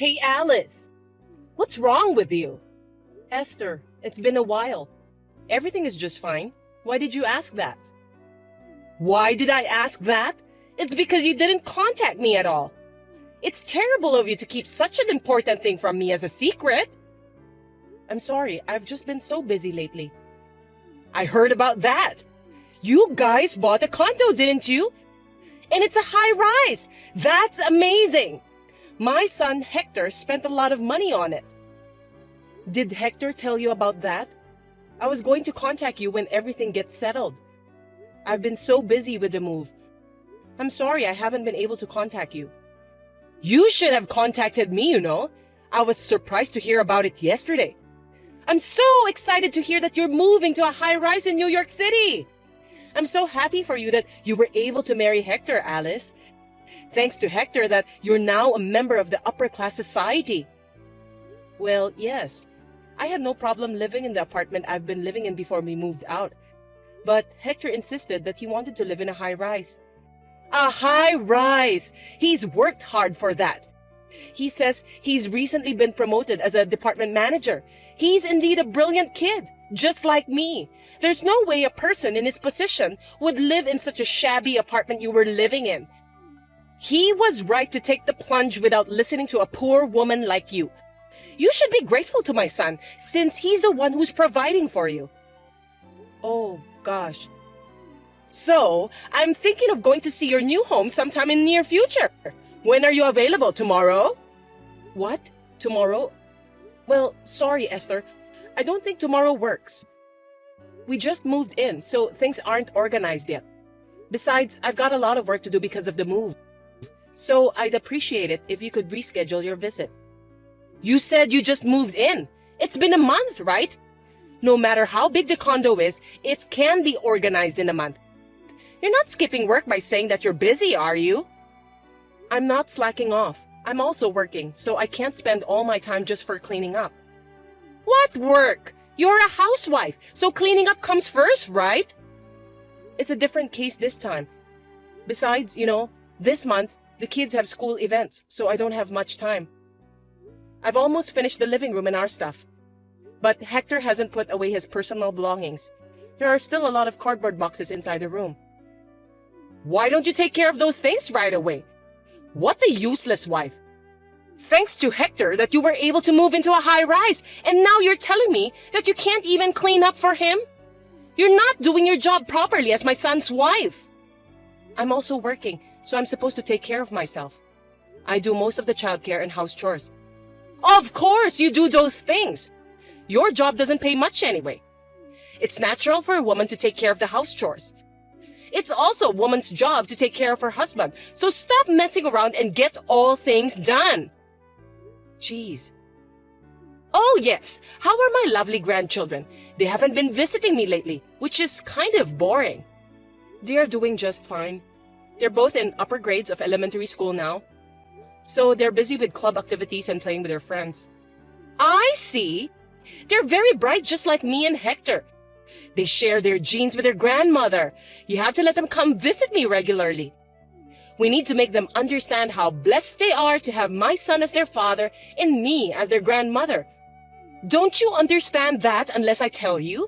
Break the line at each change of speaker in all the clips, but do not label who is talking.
Hey, Alice, what's wrong with you? Esther, it's been a while. Everything is just fine. Why did you ask that? Why did I ask that? It's because you didn't contact me at all. It's terrible of you to keep such an important thing from me as a secret. I'm sorry, I've just been so busy lately. I heard about that. You guys bought a condo, didn't you? And it's a high rise. That's amazing. My son Hector spent a lot of money on it. Did Hector tell you about that? I was going to contact you when everything gets settled. I've been so busy with the move. I'm sorry I haven't been able to contact you. You should have contacted me, you know. I was surprised to hear about it yesterday. I'm so excited to hear that you're moving to a high-rise in New York City. I'm so happy for you that you were able to marry Hector, Alice. Thanks to Hector that you're now a member of the upper-class society. Well, yes. I had no problem living in the apartment I've been living in before we moved out. But Hector insisted that he wanted to live in a high-rise. A high-rise! He's worked hard for that. He says he's recently been promoted as a department manager. He's indeed a brilliant kid, just like me. There's no way a person in his position would live in such a shabby apartment you were living in. He was right to take the plunge without listening to a poor woman like you. You should be grateful to my son, since he's the one who's providing for you. Oh, gosh. So, I'm thinking of going to see your new home sometime in near future. When are you available? Tomorrow? What? Tomorrow? Well, sorry, Esther. I don't think tomorrow works. We just moved in, so things aren't organized yet. Besides, I've got a lot of work to do because of the move. So, I'd appreciate it if you could reschedule your visit. You said you just moved in. It's been a month, right? No matter how big the condo is, it can be organized in a month. You're not skipping work by saying that you're busy, are you? I'm not slacking off. I'm also working, so I can't spend all my time just for cleaning up. What work? You're a housewife, so cleaning up comes first, right? It's a different case this time. Besides, this month, the kids have school events, so I don't have much time. I've almost finished the living room and our stuff. But Hector hasn't put away his personal belongings. There are still a lot of cardboard boxes inside the room. Why don't you take care of those things right away? What a useless wife. Thanks to Hector that you were able to move into a high-rise, and now you're telling me that you can't even clean up for him? You're not doing your job properly as my son's wife. I'm also working, so I'm supposed to take care of myself. I do most of the childcare and house chores. Of course you do those things. Your job doesn't pay much anyway. It's natural for a woman to take care of the house chores. It's also a woman's job to take care of her husband, so stop messing around and get all things done. Jeez. Oh yes, how are my lovely grandchildren? They haven't been visiting me lately, which is kind of boring. They are doing just fine. They're both in upper grades of elementary school now, so they're busy with club activities and playing with their friends. I see. They're very bright, just like me and Hector. They share their genes with their grandmother. You have to let them come visit me regularly. We need to make them understand how blessed they are to have my son as their father and me as their grandmother. Don't you understand that unless I tell you?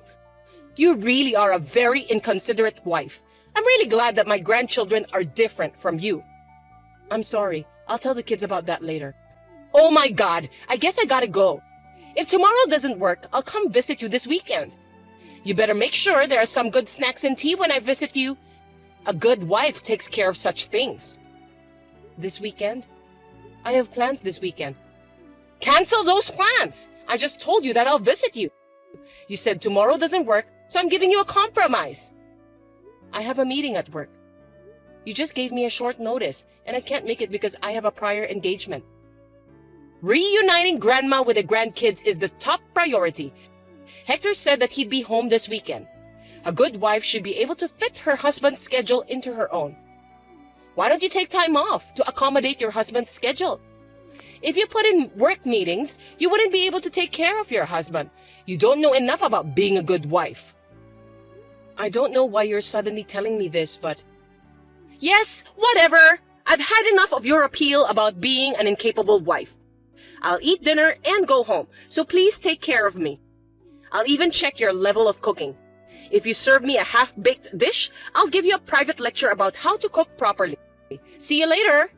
You really are a very inconsiderate wife. I'm really glad that my grandchildren are different from you. I'm sorry. I'll tell the kids about that later. Oh my God, I guess I gotta go. If tomorrow doesn't work, I'll come visit you this weekend. You better make sure there are some good snacks and tea when I visit you. A good wife takes care of such things. This weekend? I have plans this weekend. Cancel those plans! I just told you that I'll visit you. You said tomorrow doesn't work, so I'm giving you a compromise. I have a meeting at work. You just gave me a short notice, and I can't make it because I have a prior engagement. Reuniting grandma with the grandkids is the top priority. Hector said that he'd be home this weekend. A good wife should be able to fit her husband's schedule into her own. Why don't you take time off to accommodate your husband's schedule? If you put in work meetings, you wouldn't be able to take care of your husband. You don't know enough about being a good wife. I don't know why you're suddenly telling me this, but... Yes, whatever. I've had enough of your appeal about being an incapable wife. I'll eat dinner and go home, so please take care of me. I'll even check your level of cooking. If you serve me a half-baked dish, I'll give you a private lecture about how to cook properly. See you later.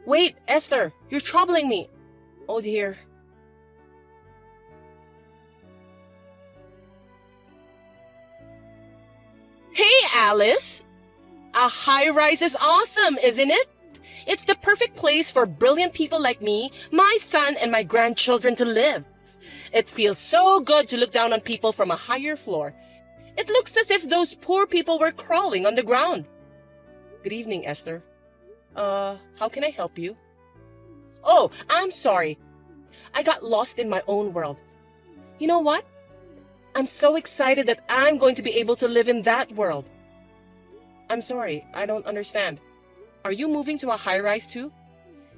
Wait, Esther, you're troubling me. Oh dear. Hey, Alice! A high-rise is awesome, isn't it? It's the perfect place for brilliant people like me, my son, and my grandchildren to live. It feels so good to look down on people from a higher floor. It looks as if those poor people were crawling on the ground. Good evening, Esther. How can I help you? Oh, I'm sorry. I got lost in my own world. You know what? I'm so excited that I'm going to be able to live in that world. I'm sorry, I don't understand. Are you moving to a high-rise too?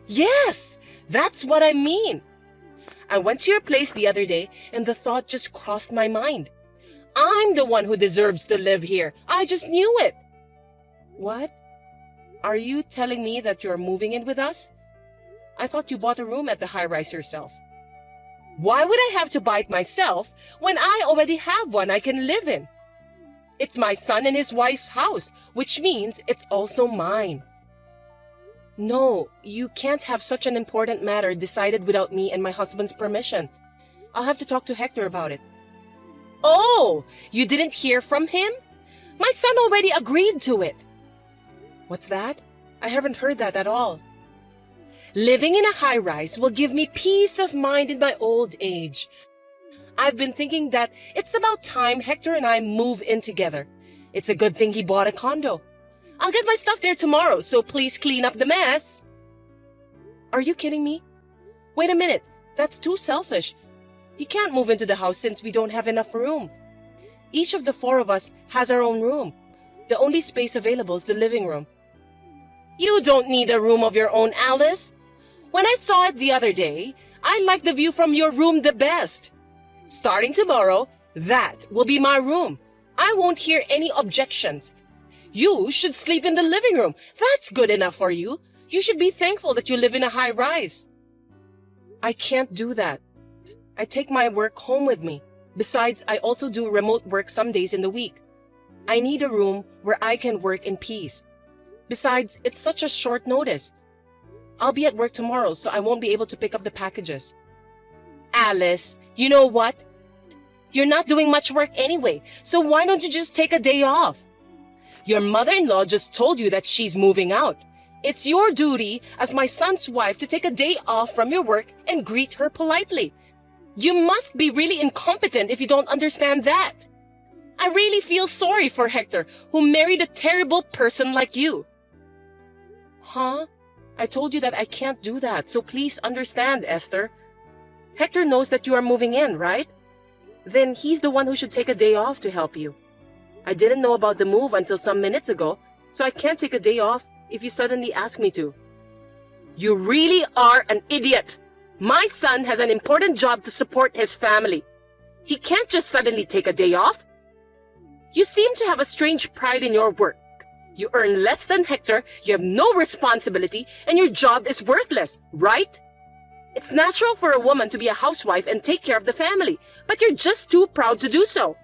Yes, that's what I mean. I went to your place the other day and the thought just crossed my mind. I'm the one who deserves to live here. I just knew it. What? Are you telling me that you're moving in with us? I thought you bought a room at the high-rise yourself. Why would I have to buy it myself when I already have one I can live in? It's my son and his wife's house, which means it's also mine. No, you can't have such an important matter decided without me and my husband's permission. I'll have to talk to Hector about it. Oh, you didn't hear from him? My son already agreed to it. What's that? I haven't heard that at all. Living in a high-rise will give me peace of mind in my old age. I've been thinking that it's about time Hector and I move in together. It's a good thing he bought a condo. I'll get my stuff there tomorrow, so please clean up the mess. Are you kidding me? Wait a minute, that's too selfish. You can't move into the house since we don't have enough room. Each of the four of us has our own room. The only space available is the living room. You don't need a room of your own, Alice. When I saw it the other day, I liked the view from your room the best. Starting tomorrow, that will be my room. I won't hear any objections. You should sleep in the living room. That's good enough for you. You should be thankful that you live in a high rise. I can't do that. I take my work home with me. Besides, I also do remote work some days in the week. I need a room where I can work in peace. Besides, it's such a short notice. I'll be at work tomorrow, so I won't be able to pick up the packages. Alice, you know what? You're not doing much work anyway, so why don't you just take a day off? Your mother-in-law just told you that she's moving out. It's your duty as my son's wife to take a day off from your work and greet her politely. You must be really incompetent if you don't understand that. I really feel sorry for Hector, who married a terrible person like you. Huh? I told you that I can't do that, so please understand, Esther. Hector knows that you are moving in, right? Then he's the one who should take a day off to help you. I didn't know about the move until some minutes ago, so I can't take a day off if you suddenly ask me to. You really are an idiot. My son has an important job to support his family. He can't just suddenly take a day off. You seem to have a strange pride in your work. You earn less than Hector, you have no responsibility, and your job is worthless, right? It's natural for a woman to be a housewife and take care of the family, but you're just too proud to do so.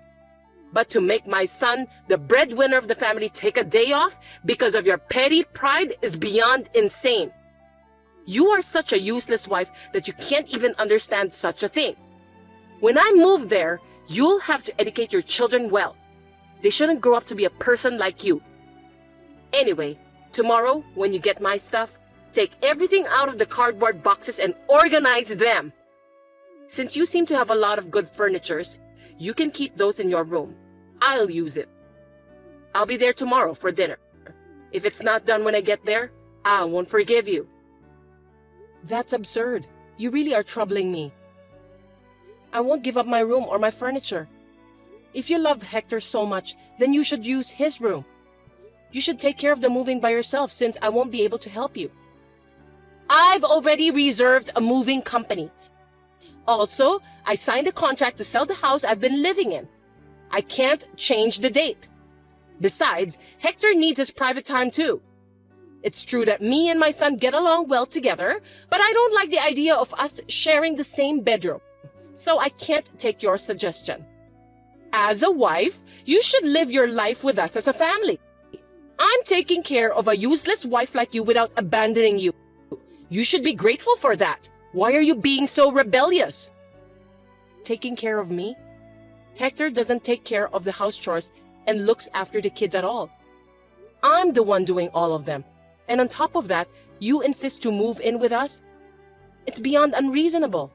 But to make my son, the breadwinner of the family, take a day off because of your petty pride is beyond insane. You are such a useless wife that you can't even understand such a thing. When I move there, you'll have to educate your children well. They shouldn't grow up to be a person like you. Anyway, tomorrow, when you get my stuff, take everything out of the cardboard boxes and organize them. Since you seem to have a lot of good furnitures, you can keep those in your room. I'll use it. I'll be there tomorrow for dinner. If it's not done when I get there, I won't forgive you. That's absurd. You really are troubling me. I won't give up my room or my furniture. If you love Hector so much, then you should use his room. You should take care of the moving by yourself since I won't be able to help you. I've already reserved a moving company. Also, I signed a contract to sell the house I've been living in. I can't change the date. Besides, Hector needs his private time too. It's true that me and my son get along well together, but I don't like the idea of us sharing the same bedroom. So I can't take your suggestion. As a wife, you should live your life with us as a family. I'm taking care of a useless wife like you without abandoning you. You should be grateful for that. Why are you being so rebellious? Taking care of me? Hector doesn't take care of the house chores and looks after the kids at all. I'm the one doing all of them. And on top of that, you insist to move in with us? It's beyond unreasonable.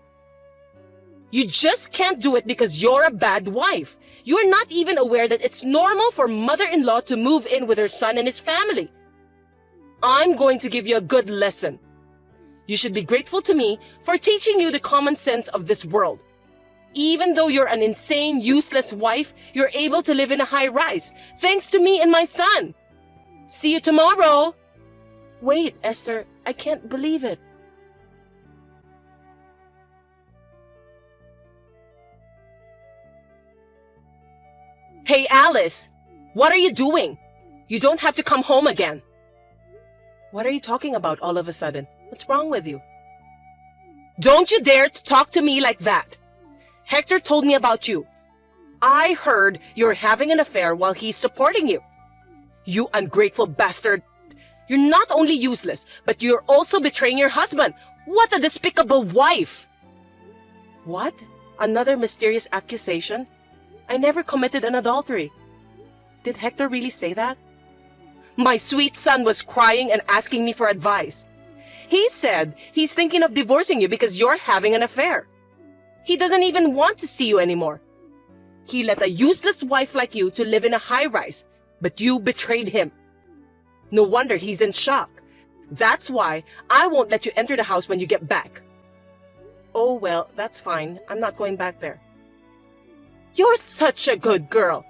You just can't do it because you're a bad wife. You're not even aware that it's normal for mother-in-law to move in with her son and his family. I'm going to give you a good lesson. You should be grateful to me for teaching you the common sense of this world. Even though you're an insane, useless wife, you're able to live in a high-rise, thanks to me and my son. See you tomorrow. Wait, Esther, I can't believe it. Hey, Alice, what are you doing? You don't have to come home again. What are you talking about all of a sudden? What's wrong with you? Don't you dare to talk to me like that. Hector told me about you. I heard you're having an affair while he's supporting you. You ungrateful bastard. You're not only useless, but you're also betraying your husband. What a despicable wife! What? Another mysterious accusation? I never committed an adultery. Did Hector really say that? My sweet son was crying and asking me for advice. He said he's thinking of divorcing you because you're having an affair. He doesn't even want to see you anymore. He let a useless wife like you to live in a high-rise, but you betrayed him. No wonder he's in shock. That's why I won't let you enter the house when you get back. Oh, well, that's fine. I'm not going back there. You're such a good girl.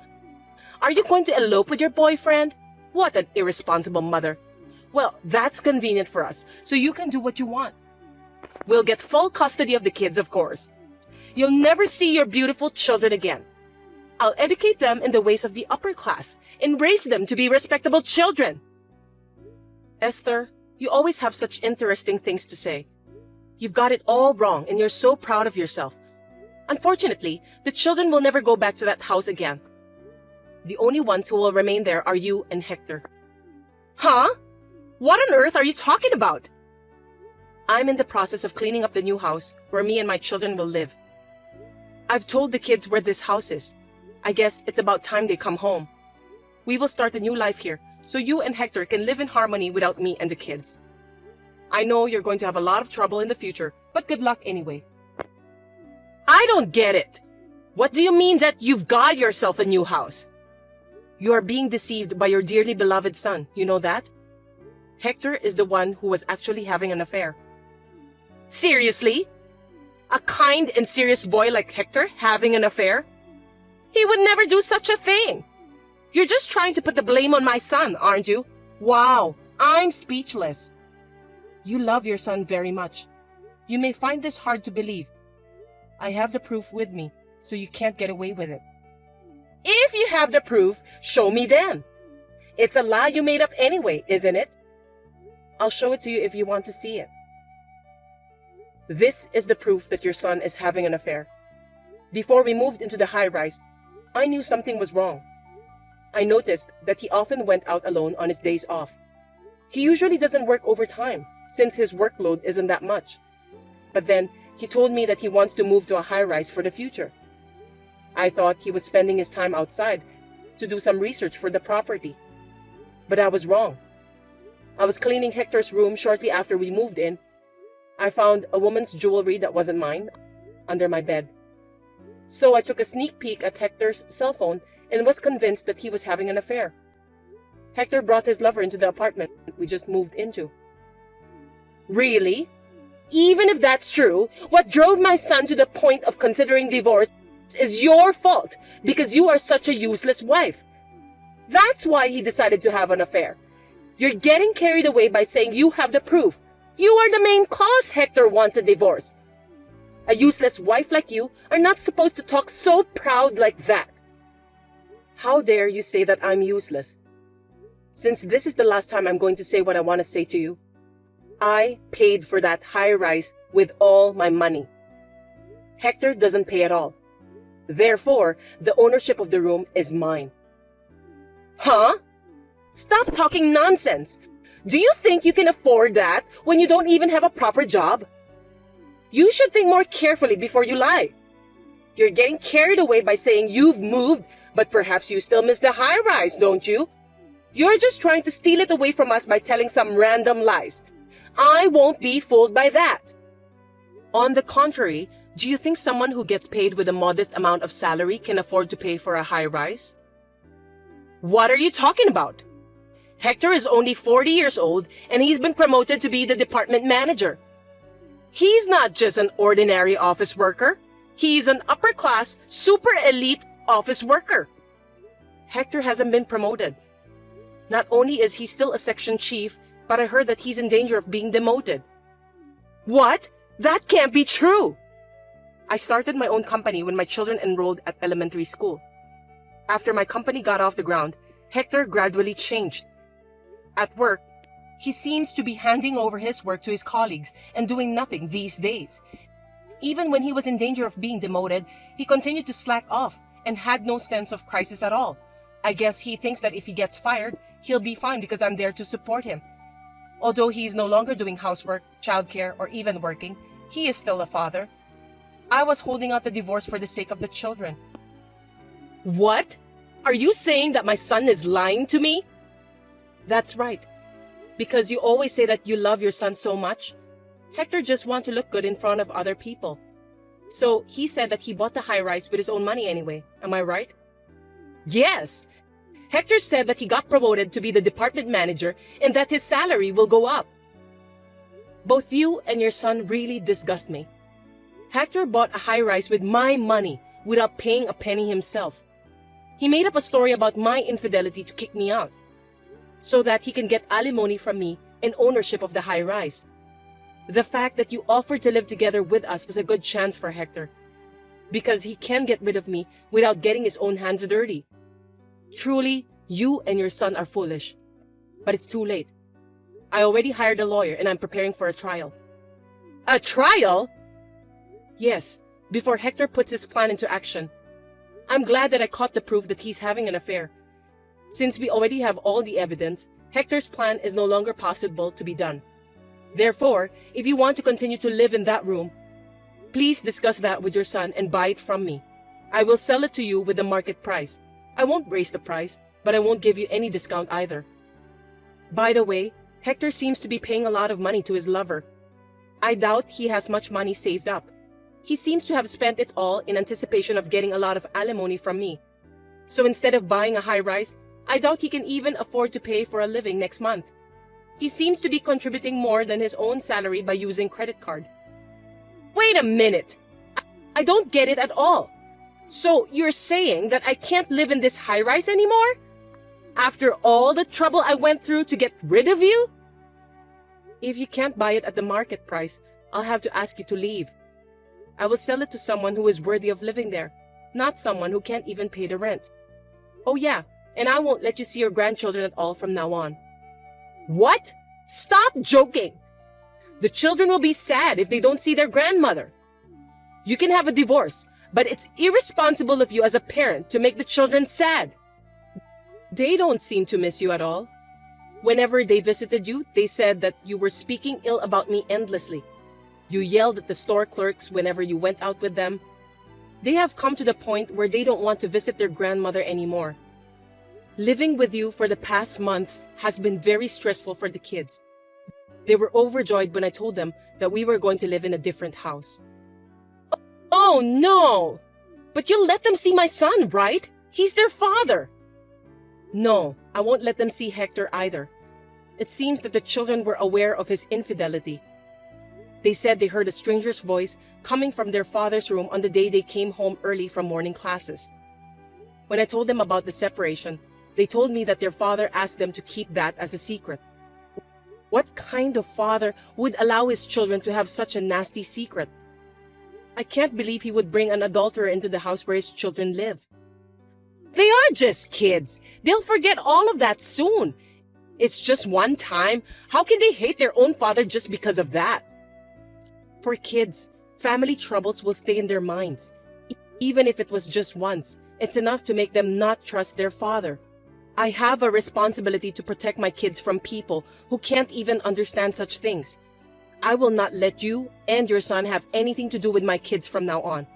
Are you going to elope with your boyfriend? What an irresponsible mother. Well, that's convenient for us, so you can do what you want. We'll get full custody of the kids, of course. You'll never see your beautiful children again. I'll educate them in the ways of the upper class and raise them to be respectable children. Esther, you always have such interesting things to say. You've got it all wrong and you're so proud of yourself. Unfortunately, the children will never go back to that house again. The only ones who will remain there are you and Hector. Huh? What on earth are you talking about? I'm in the process of cleaning up the new house where me and my children will live. I've told the kids where this house is. I guess it's about time they come home. We will start a new life here, so you and Hector can live in harmony without me and the kids. I know you're going to have a lot of trouble in the future, but good luck anyway. I don't get it. What do you mean that you've got yourself a new house? You are being deceived by your dearly beloved son, you know that? Hector is the one who was actually having an affair. Seriously? A kind and serious boy like Hector having an affair? He would never do such a thing. You're just trying to put the blame on my son, aren't you? Wow, I'm speechless. You love your son very much. You may find this hard to believe. I have the proof with me, so you can't get away with it. If you have the proof, show me then. It's a lie you made up anyway, isn't it? I'll show it to you if you want to see it. This is the proof that your son is having an affair. Before we moved into the high-rise, I knew something was wrong. I noticed that he often went out alone on his days off. He usually doesn't work overtime, since his workload isn't that much. But then, he told me that he wants to move to a high-rise for the future. I thought he was spending his time outside to do some research for the property. But I was wrong. I was cleaning Hector's room shortly after we moved in. I found a woman's jewelry that wasn't mine under my bed. So I took a sneak peek at Hector's cell phone and was convinced that he was having an affair. Hector brought his lover into the apartment we just moved into. Really? Even if that's true, what drove my son to the point of considering divorce is your fault because you are such a useless wife. That's why he decided to have an affair. You're getting carried away by saying you have the proof. You are the main cause Hector wants a divorce. A useless wife like you are not supposed to talk so proud like that. How dare you say that I'm useless? Since this is the last time I'm going to say what I want to say to you, I paid for that high-rise with all my money. Hector doesn't pay at all. Therefore, the ownership of the room is mine. Huh? Stop talking nonsense. Do you think you can afford that when you don't even have a proper job? You should think more carefully before you lie. You're getting carried away by saying you've moved, but perhaps you still miss the high-rise, don't you? You're just trying to steal it away from us by telling some random lies. I won't be fooled by that. On the contrary, do you think someone who gets paid with a modest amount of salary can afford to pay for a high-rise? What are you talking about? Hector is only 40 years old and he's been promoted to be the department manager. He's not just an ordinary office worker. He's an upper-class, super elite office worker. Hector hasn't been promoted. Not only is he still a section chief, but I heard that he's in danger of being demoted. What? That can't be true! I started my own company when my children enrolled at elementary school. After my company got off the ground, Hector gradually changed. At work, he seems to be handing over his work to his colleagues and doing nothing these days. Even when he was in danger of being demoted, he continued to slack off and had no sense of crisis at all. I guess he thinks that if he gets fired, he'll be fine because I'm there to support him. Although he is no longer doing housework, childcare, or even working, he is still a father. I was holding out the divorce for the sake of the children. What? Are you saying that my son is lying to me? That's right. Because you always say that you love your son so much. Hector just wants to look good in front of other people. So he said that he bought the high-rise with his own money anyway. Am I right? Yes. Hector said that he got promoted to be the department manager and that his salary will go up. Both you and your son really disgust me. Hector bought a high-rise with my money without paying a penny himself. He made up a story about my infidelity to kick me out, so that he can get alimony from me and ownership of the high-rise. The fact that you offered to live together with us was a good chance for Hector, because he can get rid of me without getting his own hands dirty. Truly, you and your son are foolish. But it's too late. I already hired a lawyer and I'm preparing for a trial. A trial? Yes, before Hector puts his plan into action. I'm glad that I caught the proof that he's having an affair. Since we already have all the evidence, Hector's plan is no longer possible to be done. Therefore, if you want to continue to live in that room, please discuss that with your son and buy it from me. I will sell it to you with the market price. I won't raise the price, but I won't give you any discount either. By the way, Hector seems to be paying a lot of money to his lover. I doubt he has much money saved up. He seems to have spent it all in anticipation of getting a lot of alimony from me. So instead of buying a high-rise, I doubt he can even afford to pay for a living next month. He seems to be contributing more than his own salary by using credit card. Wait a minute! I don't get it at all. So you're saying that I can't live in this high-rise anymore? After all the trouble I went through to get rid of you? If you can't buy it at the market price, I'll have to ask you to leave. I will sell it to someone who is worthy of living there, not someone who can't even pay the rent. Oh yeah, and I won't let you see your grandchildren at all from now on. What? Stop joking! The children will be sad if they don't see their grandmother. You can have a divorce, but it's irresponsible of you as a parent to make the children sad. They don't seem to miss you at all. Whenever they visited you, they said that you were speaking ill about me endlessly. You yelled at the store clerks whenever you went out with them. They have come to the point where they don't want to visit their grandmother anymore. Living with you for the past months has been very stressful for the kids. They were overjoyed when I told them that we were going to live in a different house. Oh no! But you'll let them see my son, right? He's their father. No, I won't let them see Hector either. It seems that the children were aware of his infidelity. They said they heard a stranger's voice coming from their father's room on the day they came home early from morning classes. When I told them about the separation, they told me that their father asked them to keep that as a secret. What kind of father would allow his children to have such a nasty secret? I can't believe he would bring an adulterer into the house where his children live. They are just kids. They'll forget all of that soon. It's just one time. How can they hate their own father just because of that? For kids, family troubles will stay in their minds. Even if it was just once, it's enough to make them not trust their father. I have a responsibility to protect my kids from people who can't even understand such things. I will not let you and your son have anything to do with my kids from now on.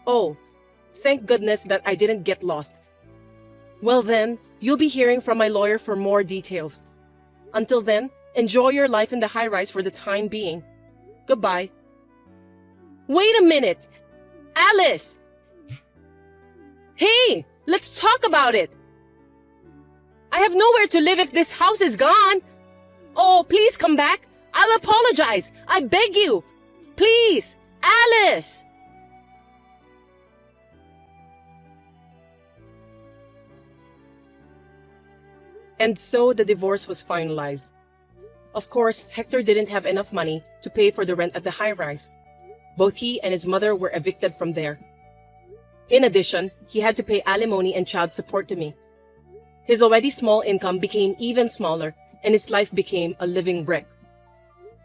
Oh, thank goodness that I didn't get lost. Well then, you'll be hearing from my lawyer for more details. Until then, enjoy your life in the high-rise for the time being. Goodbye. Wait a minute! Alice! Hey, let's talk about it! I have nowhere to live if this house is gone. Oh, please come back. I'll apologize. I beg you. Please, Alice! And so the divorce was finalized. Of course, Hector didn't have enough money to pay for the rent at the high-rise. Both he and his mother were evicted from there. In addition, he had to pay alimony and child support to me. His already small income became even smaller, and his life became a living brick.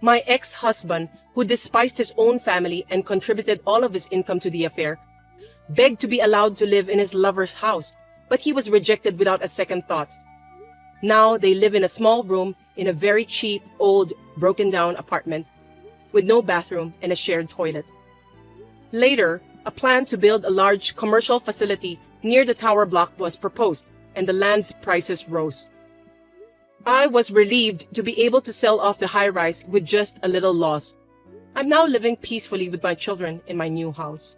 My ex-husband, who despised his own family and contributed all of his income to the affair, begged to be allowed to live in his lover's house, but he was rejected without a second thought. Now they live in a small room in a very cheap, old, broken-down apartment with no bathroom and a shared toilet. Later, a plan to build a large commercial facility near the tower block was proposed, and the land's prices rose. I was relieved to be able to sell off the high-rise with just a little loss. I'm now living peacefully with my children in my new house.